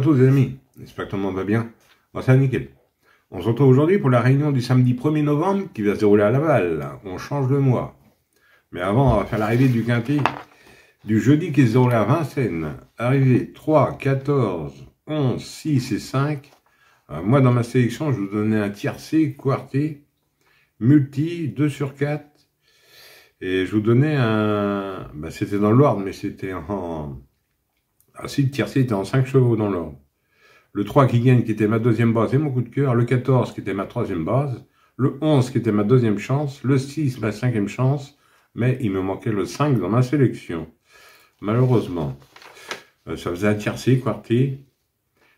tous les amis, j'espère que tout le monde va bien. Bon, c'est nickel. On se retrouve aujourd'hui pour la réunion du samedi 1er novembre qui va se dérouler à Laval. On change de mois. Mais avant, on va faire l'arrivée du quintet du jeudi qui se déroule à Vincennes. Arrivée 3, 14, 11, 6 et 5. Moi, dans ma sélection, je vous donnais un tiercé, quarté, multi, 2 sur 4. Et je vous donnais un... Bah, c'était dans l'ordre, mais c'était en... Ah si, le tiercé était en 5 chevaux dans l'ordre. Le 3 qui gagne, qui était ma deuxième base et mon coup de cœur. Le 14 qui était ma troisième base. Le 11 qui était ma deuxième chance. Le 6, ma cinquième chance. Mais il me manquait le 5 dans ma sélection. Malheureusement. Ça faisait un tiercé, quarté.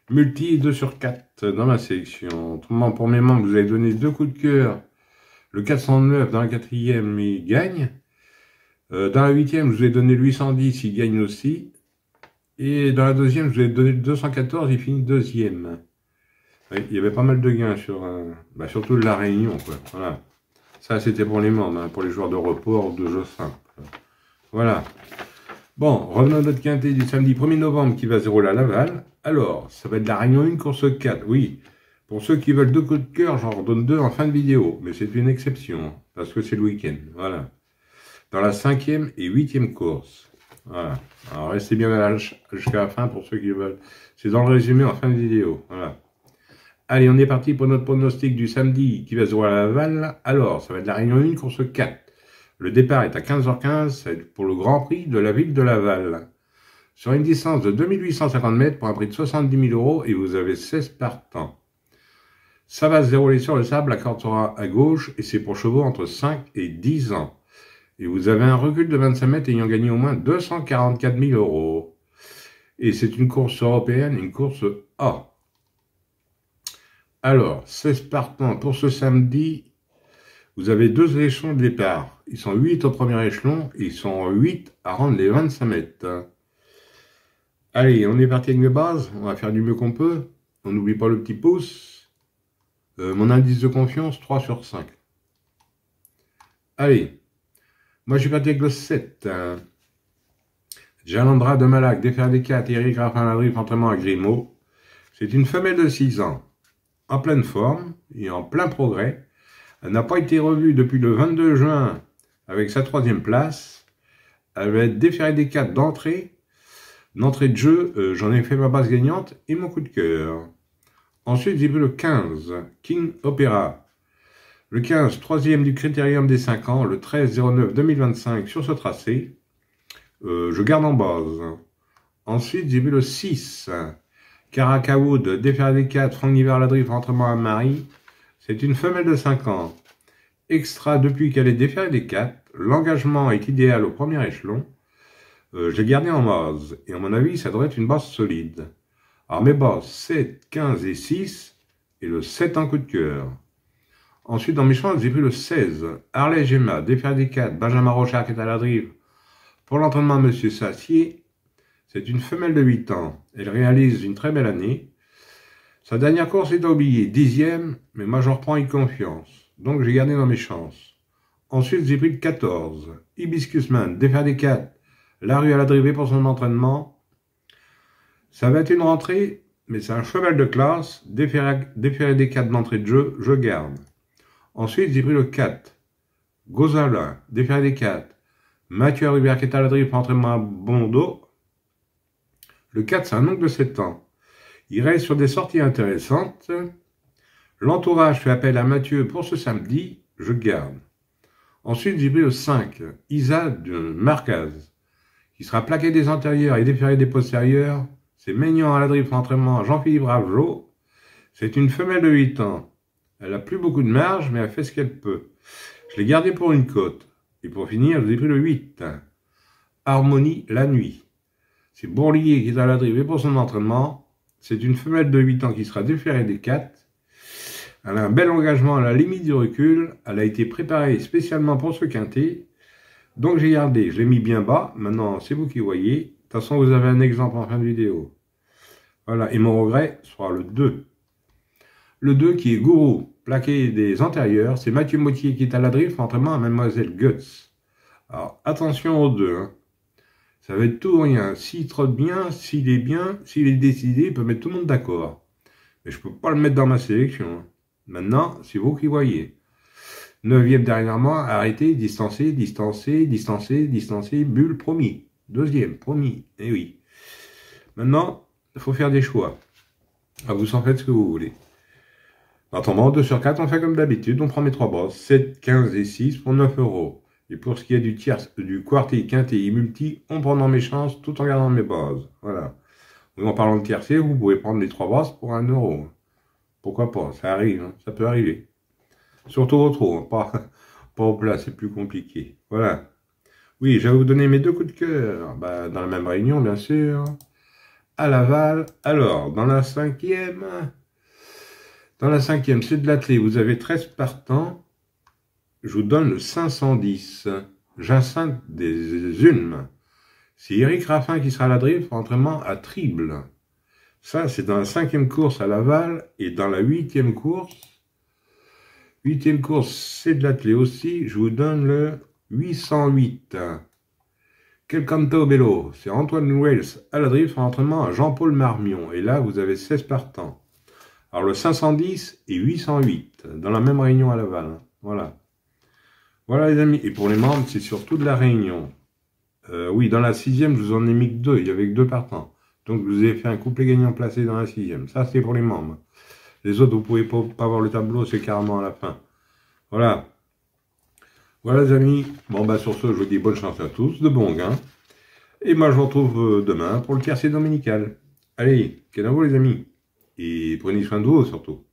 Multi, 2 sur 4 dans ma sélection. Autrement, pour mes membres, vous avez donné 2 coups de cœur. Le 409 dans la quatrième, il gagne. Dans la huitième, je vous ai donné le 810, il gagne aussi. Et dans la deuxième, je vous ai donné le 214, il finit deuxième. Oui, il y avait pas mal de gains sur, surtout de la Réunion, quoi. Voilà. Ça, c'était pour les membres, pour les joueurs de report ou de jeu simple. Voilà. Bon, revenons à notre quintet du samedi 1er novembre qui va se dérouler à Laval. Alors, ça va être la Réunion 1, course 4. Oui, pour ceux qui veulent 2 coups de cœur, j'en redonne 2 en fin de vidéo. Mais c'est une exception, parce que c'est le week-end. Voilà. Dans la 5e et 8e course. Voilà. Alors, restez bien jusqu'à la fin pour ceux qui veulent. C'est dans le résumé en fin de vidéo. Voilà. Allez, on est parti pour notre pronostic du samedi qui va se dérouler à Laval. Alors, ça va être la Réunion 1, course 4. Le départ est à 15h15, ça va être pour le Grand Prix de la ville de Laval. Sur une distance de 2850 mètres pour un prix de 70 000 € et vous avez 16 partants. Ça va se dérouler sur le sable, la corde sera à gauche et c'est pour chevaux entre 5 et 10 ans. Et vous avez un recul de 25 mètres ayant gagné au moins 244 000 €. Et c'est une course européenne, une course A. Alors, 16 partants pour ce samedi. Vous avez 2 échelons de départ. Ils sont 8 au premier échelon et ils sont 8 à rendre les 25 mètres. Allez, on est parti avec mes bases. On va faire du mieux qu'on peut. On n'oublie pas le petit pouce. Mon indice de confiance, 3 sur 5. Allez. Moi, je suis parti avec le 7. Jalandra de Malac, défaire des 4, Eric Raffin Ladrif, entraînement à Grimaud. C'est une femelle de 6 ans. En pleine forme et en plein progrès. Elle n'a pas été revue depuis le 22 juin avec sa 3e place. Elle va être déférée des 4 d'entrée. D'entrée de jeu, j'en ai fait ma base gagnante et mon coup de cœur. Ensuite, j'ai vu le 15, King Opera. Le 15, 3e du critérium des 5 ans, le 13-09-2025 sur ce tracé. Je garde en base. Ensuite, j'ai vu le 6, Caracawood, déférée des 4, Franck Niver-Ladrif, entraînement à Marie. C'est une femelle de 5 ans. Extra depuis qu'elle est déférée des 4. L'engagement est idéal au premier échelon. Je l'ai gardé en base. Et à mon avis, ça devrait être une base solide. Alors mes bases, 7, 15 et 6. Et le 7 en coup de cœur. Ensuite, dans mes chances, j'ai pris le 16. Harley Gemma, déférée des 4. Benjamin Rochard qui est à la drive. Pour l'entraînement à Monsieur Sassier. C'est une femelle de 8 ans. Elle réalise une très belle année. Sa dernière course est oubliée, 10e, mais moi j'en reprends une confiance. Donc j'ai gardé dans mes chances. Ensuite j'ai pris le 14, Hibiscusman, défaire des 4, la rue à la drivée pour son entraînement. Ça va être une rentrée, mais c'est un cheval de classe, déféré des 4 d'entrée de jeu, je garde. Ensuite j'ai pris le 4, Gozalin, déféré des 4, Mathieu Rubert qui est à la drive pour entraînement à Bondo. Le 4 c'est un oncle de 7 ans. Il reste sur des sorties intéressantes. L'entourage fait appel à Mathieu pour ce samedi. Je garde. Ensuite, j'ai pris le 5. Isa de Marcaz, qui sera plaqué des antérieurs et déféré des postérieurs. C'est Maignan à la drive entraînement Jean-Philippe Ravejo. C'est une femelle de 8 ans. Elle a plus beaucoup de marge, mais elle fait ce qu'elle peut. Je l'ai gardée pour une côte. Et pour finir, j'ai pris le 8. Harmonie la nuit. C'est Bourlier qui est à la drive pour son entraînement. C'est une femelle de 8 ans qui sera déférée des 4. Elle a un bel engagement à la limite du recul. Elle a été préparée spécialement pour ce quintet. Donc j'ai gardé, je l'ai mis bien bas. Maintenant, c'est vous qui voyez. De toute façon, vous avez un exemple en fin de vidéo. Voilà, et mon regret sera le 2. Le 2 qui est gourou, plaqué des antérieurs. C'est Mathieu Mottier qui est à la drift, entraînement à Mademoiselle Guts. Alors, attention aux 2. Ça va être tout ou rien. S'il trotte bien, s'il est décidé, il peut mettre tout le monde d'accord. Mais je ne peux pas le mettre dans ma sélection. Maintenant, c'est vous qui voyez. 9e dernièrement, arrêtez, distancez, distancez, distancez, distancez, bulle, promis. 2e, promis. Eh oui. Maintenant, il faut faire des choix. Vous en faites ce que vous voulez. En tombant 2 sur 4, on fait comme d'habitude. On prend mes 3 brosses. 7, 15 et 6 pour 9 €. Et pour ce qui est du quartier, quintet et multi, on prend dans mes chances tout en gardant mes bases. Voilà. En parlant de tiercé, vous pouvez prendre les 3 brosses pour 1 €. Pourquoi pas? Ça arrive, hein, ça peut arriver. Surtout au trot, hein, pas au plat, c'est plus compliqué. Voilà. Oui, je vais vous donner mes 2 coups de cœur. Bah, dans la même réunion, bien sûr. À Laval. Alors, dans la 5e, c'est de l'attelé. Vous avez 13 partants. Je vous donne le 510. Jacinthe des Ulmes. C'est Eric Raffin qui sera à la drift, entraînement à Trible. Ça, c'est dans la 5e course à Laval. Et dans la 8e course, c'est de l'attelé aussi. Je vous donne le 808. Quel canto bello. C'est Antoine Wells à la drift, entraînement à Jean-Paul Marmion. Et là, vous avez 16 partants. Alors, le 510 et 808, dans la même réunion à Laval. Voilà. Voilà, les amis. Et pour les membres, c'est surtout de la réunion. Oui, dans la 6e, je vous en ai mis que 2. Il y avait que 2 partants. Donc, je vous ai fait un couplet gagnant placé dans la 6e. Ça, c'est pour les membres. Les autres, vous pouvez pas voir le tableau, c'est carrément à la fin. Voilà. Voilà, les amis. Bon, bah, sur ce, je vous dis bonne chance à tous, de bons gains. Et moi, je vous retrouve demain pour le tiercé dominical. Allez, qu'est-ce que vous, les amis? Et prenez soin de vous, surtout.